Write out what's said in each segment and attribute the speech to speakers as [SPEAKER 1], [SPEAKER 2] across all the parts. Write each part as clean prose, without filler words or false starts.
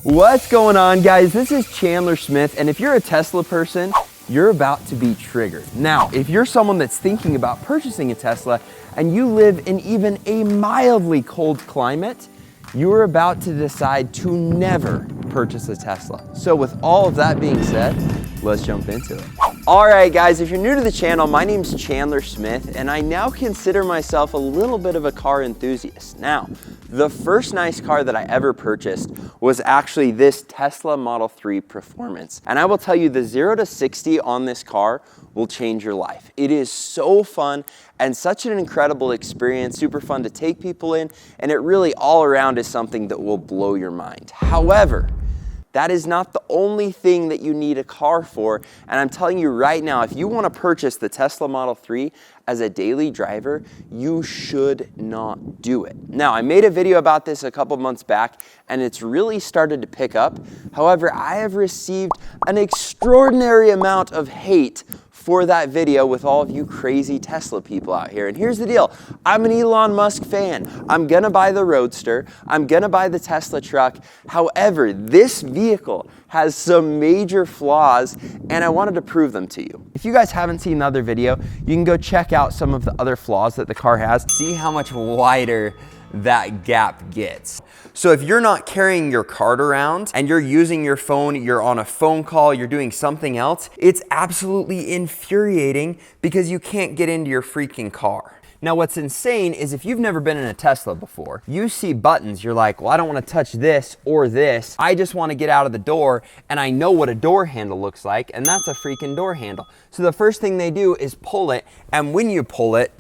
[SPEAKER 1] What's going on, guys? This is Chandler Smith, and if you're a Tesla person, you're about to be triggered. Now, if you're someone that's thinking about purchasing a Tesla and you live in even a mildly cold climate, you're about to decide to never purchase a Tesla. So with all of that being said, let's jump into it. All right, guys, if you're new to the channel, my name's Chandler Smith, and I now consider myself a little bit of a car enthusiast. Now, the first nice car that I ever purchased was actually this Tesla Model 3 Performance. And I will tell you, the 0 to 60 on this car will change your life. It is so fun and such an incredible experience, super fun to take people in, and it really all around is something that will blow your mind. However, that is not the only thing that you need a car for. And I'm telling you right now, if you want to purchase the Tesla Model 3 as a daily driver, you should not do it. Now, I made a video about this a couple months back, and it's really started to pick up. However, I have received an extraordinary amount of hate for that video with all of you crazy Tesla people out here. And here's the deal. I'm an Elon Musk fan. I'm gonna buy the Roadster. I'm gonna buy the Tesla truck. However, this vehicle has some major flaws, and I wanted to prove them to you. If you guys haven't seen the other video, you can go check out some of the other flaws that the car has. See how much wider that gap gets. So if you're not carrying your card around and you're using your phone, you're on a phone call, you're doing something else, it's absolutely infuriating because you can't get into your freaking car. Now, what's insane is if you've never been in a Tesla before, you see buttons, you're like, well, I don't want to touch this or this. I just want to get out of the door, and I know what a door handle looks like, and that's a freaking door handle. So the first thing they do is pull it, and when you pull it,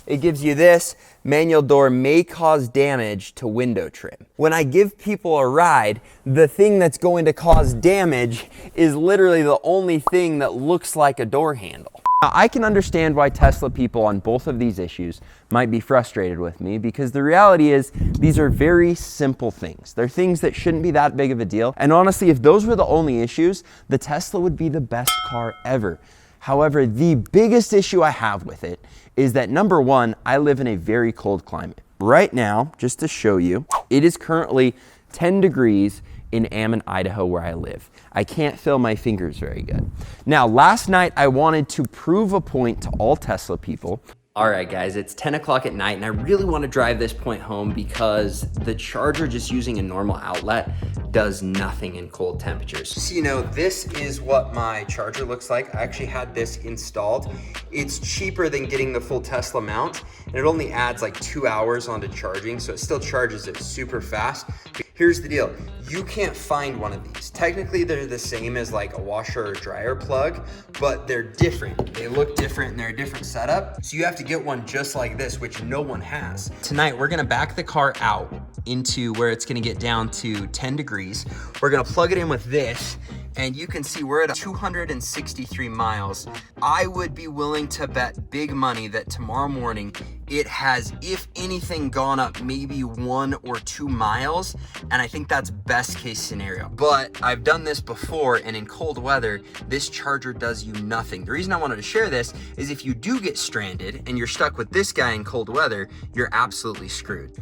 [SPEAKER 1] it gives you this. Manual door may cause damage to window trim. When I give people a ride, the thing that's going to cause damage is literally the only thing that looks like a door handle. Now, I can understand why Tesla people on both of these issues might be frustrated with me, because the reality is these are very simple things. They're things that shouldn't be that big of a deal. And honestly, if those were the only issues, the Tesla would be the best car ever. However, the biggest issue I have with it is that, number one, I live in a very cold climate. Right now, just to show you, it is currently 10 degrees in Ammon, Idaho, where I live. I can't feel my fingers very good. Now, last night, I wanted to prove a point to all Tesla people. All right, guys, it's 10 o'clock at night, and I really want to drive this point home because the charger just using a normal outlet does nothing in cold temperatures. So, you know, this is what my charger looks like. I actually had this installed. It's cheaper than getting the full Tesla mount, and it only adds like 2 hours onto charging, so it still charges it super fast. Here's the deal. You can't find one of these. Technically, they're the same as like a washer or dryer plug, but they're different. They look different and they're a different setup. So you have to get one just like this, which no one has. Tonight, we're gonna back the car out into where it's gonna get down to 10 degrees. We're gonna plug it in with this, and you can see we're at 263 miles. I would be willing to bet big money that tomorrow morning it has, if anything, gone up maybe 1 or 2 miles, and I think that's best case scenario. But I've done this before, and in cold weather, this charger does you nothing. The reason I wanted to share this is if you do get stranded and you're stuck with this guy in cold weather, you're absolutely screwed.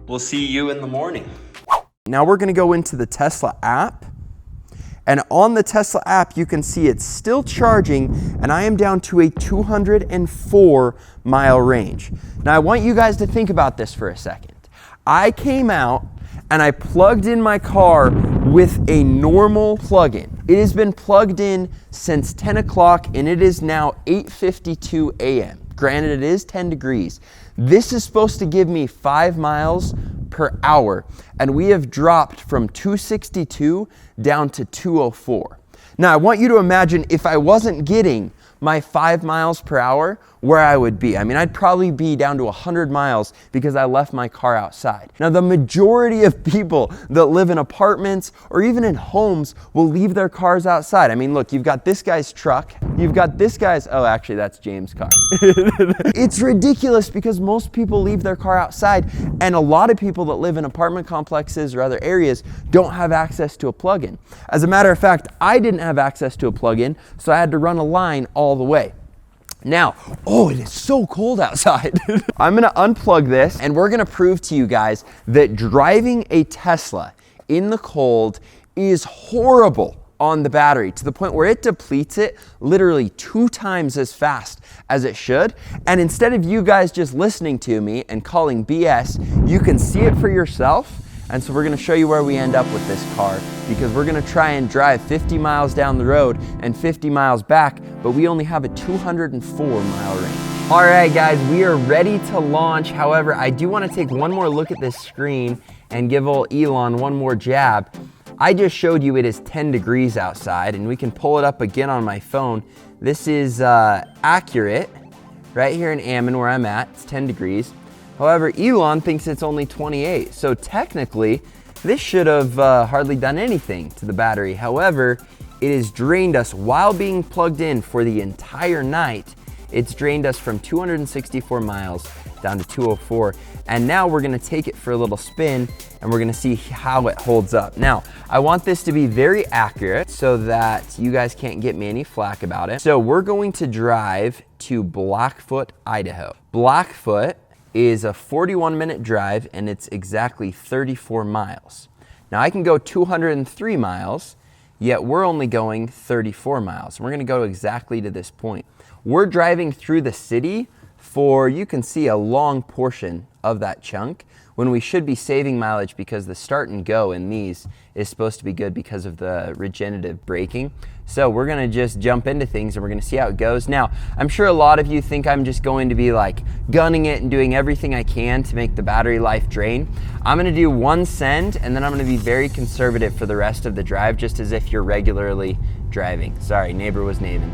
[SPEAKER 1] We'll see you in the morning. Now we're gonna go into the Tesla app. And on the Tesla app, you can see it's still charging, and I am down to a 204 mile range. Now, I want you guys to think about this for a second. I came out and I plugged in my car with a normal plug-in. It has been plugged in since 10 o'clock, and it is now 8:52 a.m. Granted, it is 10 degrees. This is supposed to give me 5 miles per hour, and we have dropped from 262 down to 204. Now, I want you to imagine if I wasn't getting my 5 miles per hour, where I would be. I mean, I'd probably be down to 100 miles because I left my car outside. Now, the majority of people that live in apartments or even in homes will leave their cars outside. I mean, look, you've got this guy's truck. You've got this guy's, oh, actually, that's James' car. It's ridiculous because most people leave their car outside, and a lot of people that live in apartment complexes or other areas don't have access to a plug-in. As a matter of fact, I didn't have access to a plug-in, so I had to run a line all the way. Now, oh, it is so cold outside. I'm gonna unplug this and we're gonna prove to you guys that driving a Tesla in the cold is horrible on the battery, to the point where it depletes it literally 2 times as fast as it should. And instead of you guys just listening to me and calling BS, you can see it for yourself. And so we're gonna show you where we end up with this car, because we're gonna try and drive 50 miles down the road and 50 miles back, but we only have a 204-mile range. All right, guys, we are ready to launch. However, I do wanna take one more look at this screen and give old Elon one more jab. I just showed you it is 10 degrees outside, and we can pull it up again on my phone. This is accurate right here in Ammon where I'm at. It's 10 degrees. However, Elon thinks it's only 28. So technically, this should have hardly done anything to the battery. However, it has drained us while being plugged in for the entire night. It's drained us from 264 miles down to 204. And now we're gonna take it for a little spin and we're gonna see how it holds up. Now, I want this to be very accurate so that you guys can't get me any flack about it. So we're going to drive to Blackfoot, Idaho. Blackfoot is a 41-minute drive and it's exactly 34 miles. Now I can go 203 miles, yet we're only going 34 miles. We're gonna go exactly to this point. We're driving through the city for, you can see, a long portion of that chunk, when we should be saving mileage because the start and go in these is supposed to be good because of the regenerative braking. So we're gonna just jump into things and we're gonna see how it goes. Now, I'm sure a lot of you think I'm just going to be like gunning it and doing everything I can to make the battery life drain. I'm gonna do one send and then I'm gonna be very conservative for the rest of the drive, just as if you're regularly driving. Sorry, neighbor was waving,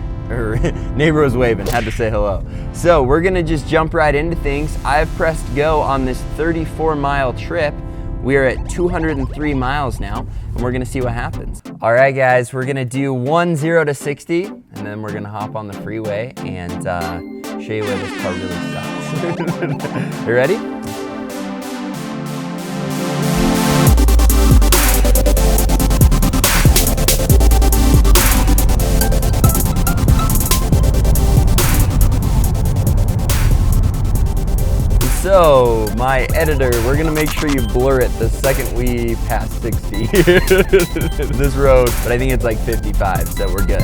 [SPEAKER 1] had to say hello. So we're gonna just jump right into things. I've pressed go on this 34-mile trip. We are at 203 miles now, and we're gonna see what happens. All right, guys, we're gonna do 0 to 60, and then we're gonna hop on the freeway and show you where this car really sucks. You ready? So, my editor, we're gonna make sure you blur it the second we pass 60. This road, but I think it's like 55, so we're good.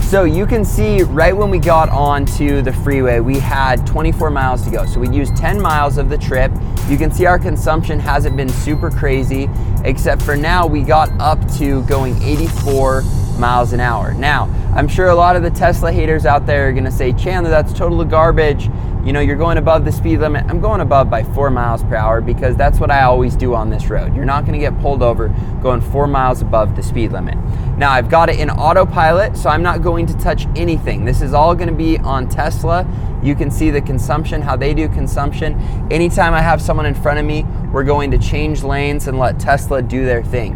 [SPEAKER 1] So you can see right when we got onto the freeway, we had 24 miles to go. So we used 10 miles of the trip. You can see our consumption hasn't been super crazy, except for now we got up to going 84 miles an hour. Now, I'm sure a lot of the Tesla haters out there are gonna say, Chandler, that's total garbage. You know, you're going above the speed limit. I'm going above by 4 miles per hour because that's what I always do on this road. You're not gonna get pulled over going 4 miles above the speed limit. Now, I've got it in autopilot, so I'm not going to touch anything. This is all gonna be on Tesla. You can see the consumption, how they do consumption. Anytime I have someone in front of me, we're going to change lanes and let Tesla do their thing.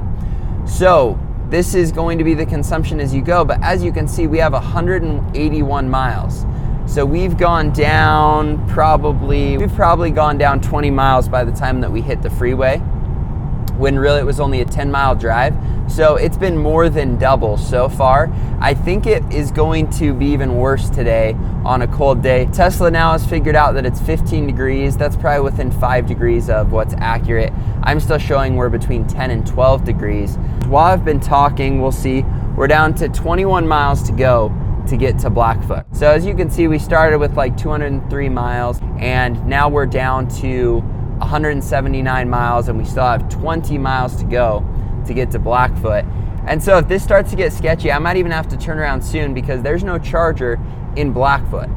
[SPEAKER 1] So this is going to be the consumption as you go, but as you can see, we have 181 miles. So we've gone down we've probably gone down 20 miles by the time that we hit the freeway, when really it was only a 10-mile drive. So it's been more than double so far. I think it is going to be even worse today on a cold day. Tesla now has figured out that it's 15 degrees. That's probably within 5 degrees of what's accurate. I'm still showing we're between 10 and 12 degrees. While I've been talking, we'll see, we're down to 21 miles to go to get to Blackfoot. So as you can see, we started with like 203 miles and now we're down to 179 miles and we still have 20 miles to go to get to Blackfoot. And so if this starts to get sketchy, I might even have to turn around soon because there's no charger in Blackfoot.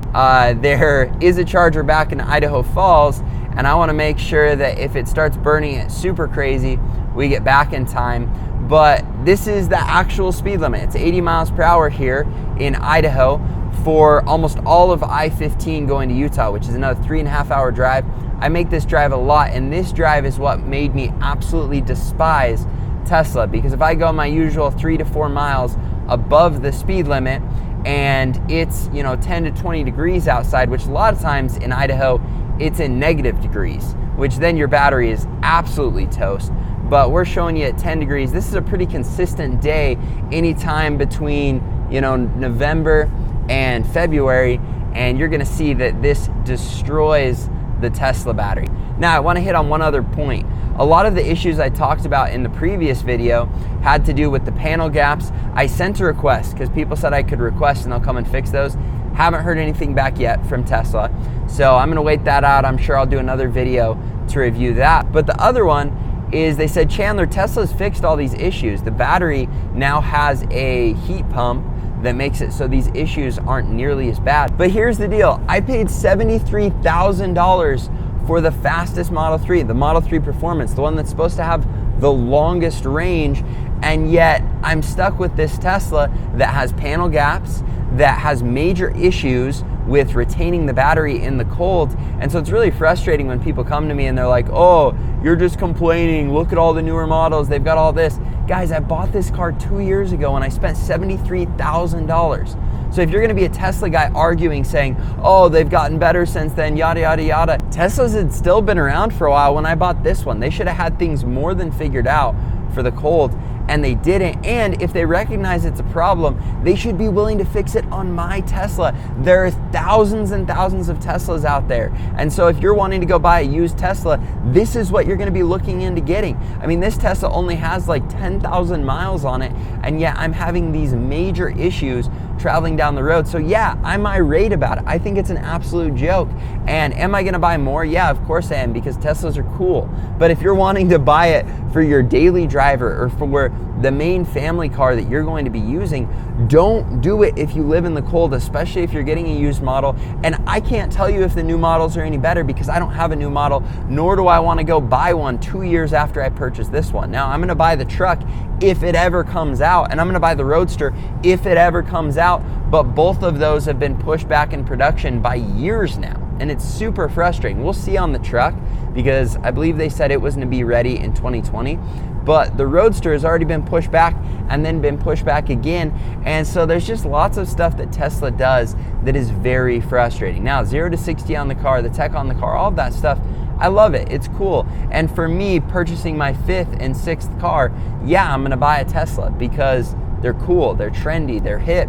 [SPEAKER 1] There is a charger back in Idaho Falls, and I wanna make sure that if it starts burning it super crazy, we get back in time. But this is the actual speed limit. It's 80 miles per hour here in Idaho for almost all of I-15 going to Utah, which is another 3.5 hour drive. I make this drive a lot, and this drive is what made me absolutely despise Tesla, because if I go my usual 3 to 4 miles above the speed limit and it's 10 to 20 degrees outside, which a lot of times in Idaho it's in negative degrees, which then your battery is absolutely toast. But we're showing you at 10 degrees. This is a pretty consistent day anytime between November and February, and you're gonna see that this destroys the Tesla battery. Now I wanna hit on one other point. A lot of the issues I talked about in the previous video had to do with the panel gaps. I sent a request because people said I could request and they'll come and fix those. Haven't heard anything back yet from Tesla. So I'm gonna wait that out. I'm sure I'll do another video to review that. But the other one is they said, Chandler, Tesla's fixed all these issues. The battery now has a heat pump that makes it so these issues aren't nearly as bad. But here's the deal. I paid $73,000 for the fastest Model 3, the Model 3 Performance, the one that's supposed to have the longest range, and yet I'm stuck with this Tesla that has panel gaps, that has major issues with retaining the battery in the cold. And so it's really frustrating when people come to me and they're like, oh, you're just complaining, look at all the newer models, they've got all this. Guys, I bought this car 2 years ago and I spent $73,000. So if you're gonna be a Tesla guy arguing, saying, oh, they've gotten better since then, yada, yada, yada. Teslas had still been around for a while when I bought this one. They should have had things more than figured out for the cold, and they didn't. And if they recognize it's a problem, they should be willing to fix it on my Tesla. There are thousands and thousands of Teslas out there. And so if you're wanting to go buy a used Tesla, this is what you're gonna be looking into getting. I mean, this Tesla only has like 10,000 miles on it, and yet I'm having these major issues traveling down the road. So yeah, I'm irate about it. I think it's an absolute joke. And am I gonna buy more? Yeah, of course I am, because Teslas are cool. But if you're wanting to buy it for your daily driver or for the main family car that you're going to be using, don't do it if you live in the cold, especially if you're getting a used model. And I can't tell you if the new models are any better because I don't have a new model, nor do I want to go buy one 2 years after I purchase this one. Now I'm gonna buy the truck if it ever comes out, and I'm gonna buy the Roadster if it ever comes out, but both of those have been pushed back in production by years now. And it's super frustrating. We'll see on the truck, because I believe they said it was gonna be ready in 2020, but the Roadster has already been pushed back and then been pushed back again. And so there's just lots of stuff that Tesla does that is very frustrating. Now, 0 to 60 on the car, the tech on the car, all of that stuff, I love it, it's cool. And for me, purchasing my 5th and 6th car, yeah, I'm gonna buy a Tesla because they're cool, they're trendy, they're hip.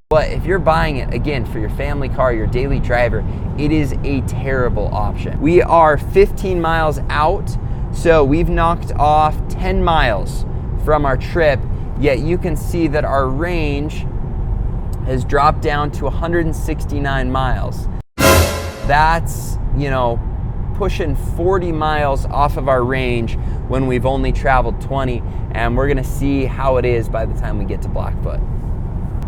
[SPEAKER 1] But if you're buying it, again, for your family car, your daily driver, it is a terrible option. We are 15 miles out, so we've knocked off 10 miles from our trip, yet you can see that our range has dropped down to 169 miles. That's, pushing 40 miles off of our range when we've only traveled 20, and we're gonna see how it is by the time we get to Blackfoot.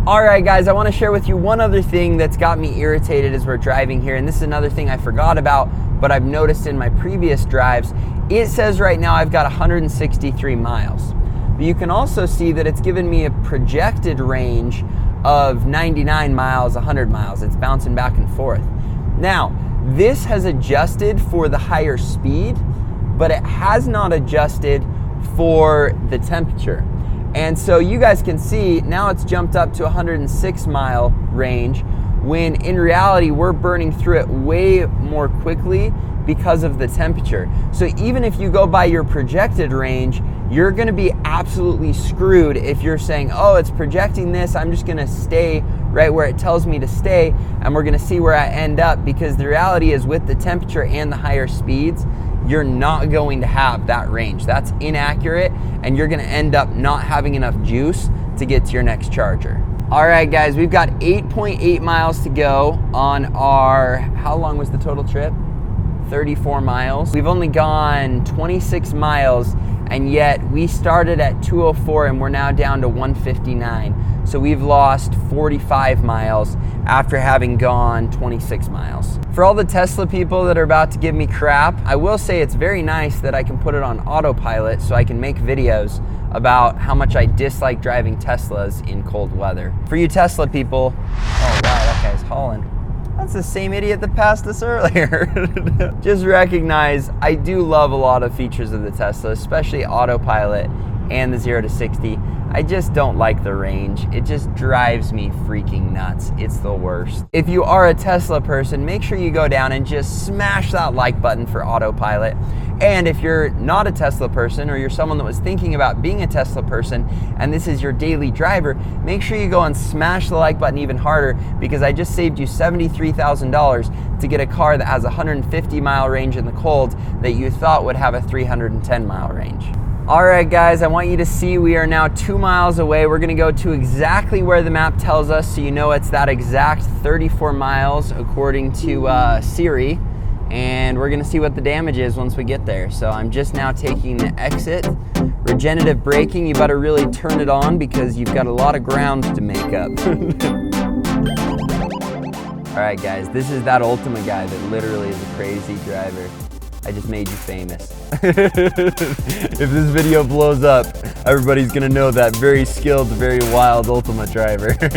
[SPEAKER 1] All right, guys, I wanna share with you one other thing that's got me irritated as we're driving here, and this is another thing I forgot about, but I've noticed in my previous drives. It says right now I've got 163 miles, but you can also see that it's given me a projected range of 99 miles, 100 miles. It's bouncing back and forth. Now, this has adjusted for the higher speed, but it has not adjusted for the temperature. And so you guys can see now it's jumped up to 106 mile range, when in reality we're burning through it way more quickly because of the temperature. So even if you go by your projected range, you're gonna be absolutely screwed if you're saying, oh, it's projecting this, I'm just gonna stay right where it tells me to stay, and we're gonna see where I end up, because the reality is with the temperature and the higher speeds, you're not going to have that range. That's inaccurate, and you're gonna end up not having enough juice to get to your next charger. All right, guys, we've got 8.8 miles to go on our, how long was the total trip? 34 miles. We've only gone 26 miles, and yet we started at 204 and we're now down to 159. So we've lost 45 miles after having gone 26 miles. For all the Tesla people that are about to give me crap, I will say it's very nice that I can put it on autopilot so I can make videos about how much I dislike driving Teslas in cold weather. For you Tesla people, oh wow, that guy's hauling. That's the same idiot that passed us earlier. Just recognize I do love a lot of features of the Tesla, especially autopilot, and the 0 to 60. I just don't like the range. It just drives me freaking nuts. It's the worst. If you are a Tesla person, make sure you go down and just smash that like button for autopilot. And if you're not a Tesla person, or you're someone that was thinking about being a Tesla person and this is your daily driver, make sure you go and smash the like button even harder, because I just saved you $73,000 to get a car that has a 150-mile range in the cold that you thought would have a 310-mile range. All right, guys, I want you to see we are now 2 miles away. We're gonna go to exactly where the map tells us, so you know it's that exact 34 miles according to Siri. And we're gonna see what the damage is once we get there. So I'm just now taking the exit. Regenerative braking, you better really turn it on because you've got a lot of ground to make up. All right, guys, this is that Ultima guy that literally is a crazy driver. I just made you famous. If this video blows up, everybody's gonna know that very skilled, very wild Ultima driver. We've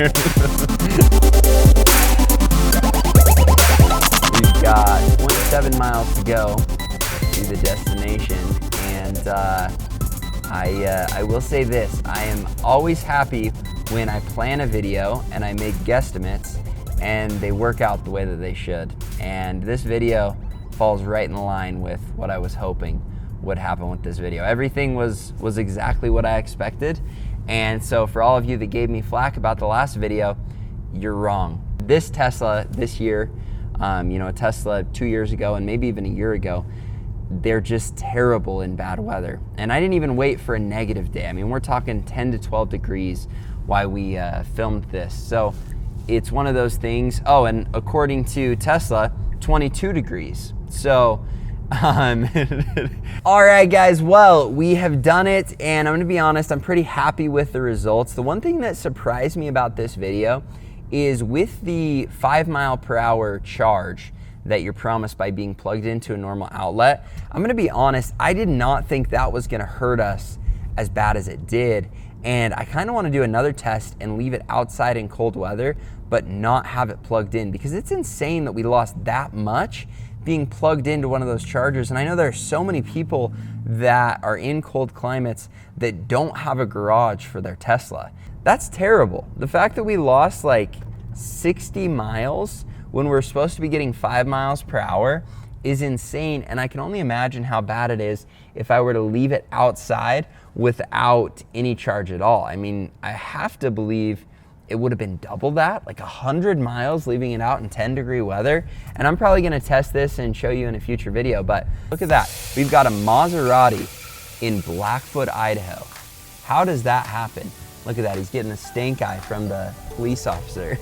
[SPEAKER 1] got 0.7 miles to go to the destination, and I will say this: I am always happy when I plan a video and I make guesstimates and they work out the way that they should. And this video falls right in line with what I was hoping would happen with this video. Everything was exactly what I expected, and so for all of you that gave me flack about the last video, you're wrong. This Tesla this year, a Tesla 2 years ago and maybe even a year ago, they're just terrible in bad weather. And I didn't even wait for a negative day. I mean, we're talking 10 to 12 degrees while we filmed this. So it's one of those things. Oh, and according to Tesla, 22 degrees. So, all right, guys, well, we have done it, and I'm gonna be honest, I'm pretty happy with the results. The one thing that surprised me about this video is with the 5 mile per hour charge that you're promised by being plugged into a normal outlet, I'm gonna be honest, I did not think that was gonna hurt us as bad as it did. And I kind of want to do another test and leave it outside in cold weather, but not have it plugged in, because it's insane that we lost that much being plugged into one of those chargers. And I know there are so many people that are in cold climates that don't have a garage for their Tesla. That's terrible. The fact that we lost like 60 miles when we're supposed to be getting 5 miles per hour is insane. And I can only imagine how bad it is if I were to leave it outside without any charge at all. I mean, I have to believe it would have been double that, like 100 miles leaving it out in 10-degree weather. And I'm probably gonna test this and show you in a future video, but look at that. We've got a Maserati in Blackfoot, Idaho. How does that happen? Look at that, he's getting a stank eye from the police officer.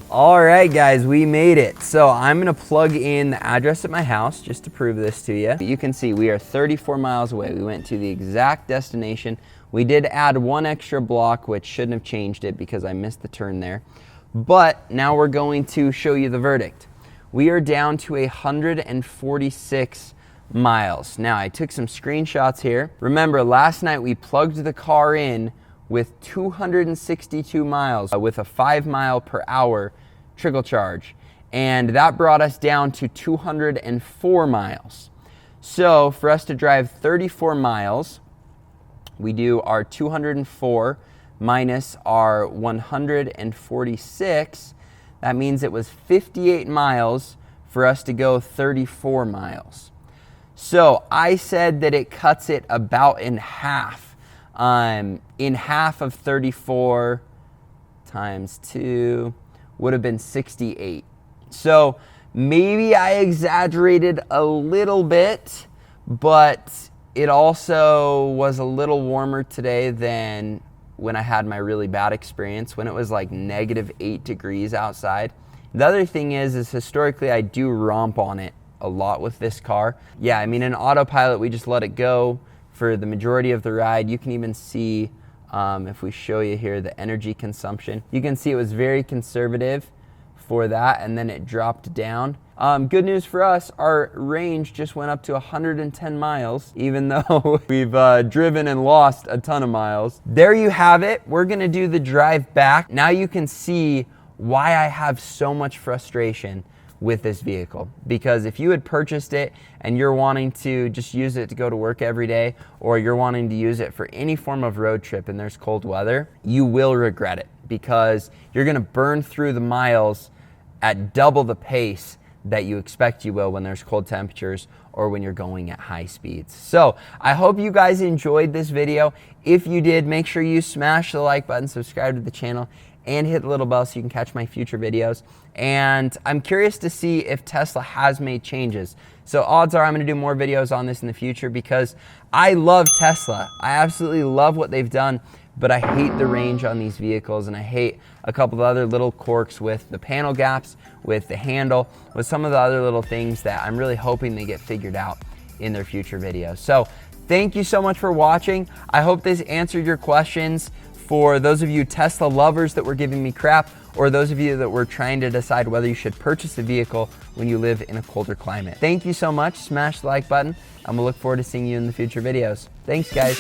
[SPEAKER 1] All right, guys, we made it. So I'm gonna plug in the address at my house just to prove this to you. You can see we are 34 miles away. We went to the exact destination. We did add one extra block, which shouldn't have changed it because I missed the turn there. But now we're going to show you the verdict. We are down to 146 miles. Now, I took some screenshots here. Remember, last night we plugged the car in with 262 miles with a 5 mile per hour trickle charge. And that brought us down to 204 miles. So for us to drive 34 miles, we do our 204 minus our 146. That means it was 58 miles for us to go 34 miles. So I said that it cuts it about in half. In half of 34 times 2 would have been 68. So maybe I exaggerated a little bit, but it also was a little warmer today than when I had my really bad experience, when it was like -8 degrees outside. The other thing is historically I do romp on it a lot with this car. Yeah, I mean, in autopilot, we just let it go for the majority of the ride. You can even see, if we show you here, the energy consumption. You can see it was very conservative for that, and then it dropped down. Good news for us, our range just went up to 110 miles, even though we've driven and lost a ton of miles. There you have it. We're gonna do the drive back. Now you can see why I have so much frustration with this vehicle. Because if you had purchased it and you're wanting to just use it to go to work every day, or you're wanting to use it for any form of road trip and there's cold weather, you will regret it, because you're gonna burn through the miles at double the pace that you expect you will when there's cold temperatures or when you're going at high speeds. So I hope you guys enjoyed this video. If you did, make sure you smash the like button, subscribe to the channel, and hit the little bell so you can catch my future videos. And I'm curious to see if Tesla has made changes. So odds are I'm gonna do more videos on this in the future, because I love Tesla. I absolutely love what they've done, but I hate the range on these vehicles, and I hate a couple of other little quirks with the panel gaps, with the handle, with some of the other little things that I'm really hoping they get figured out in their future videos. So thank you so much for watching. I hope this answered your questions. For those of you Tesla lovers that were giving me crap, or those of you that were trying to decide whether you should purchase a vehicle when you live in a colder climate. Thank you so much. Smash the like button. I'm gonna look forward to seeing you in the future videos. Thanks, guys.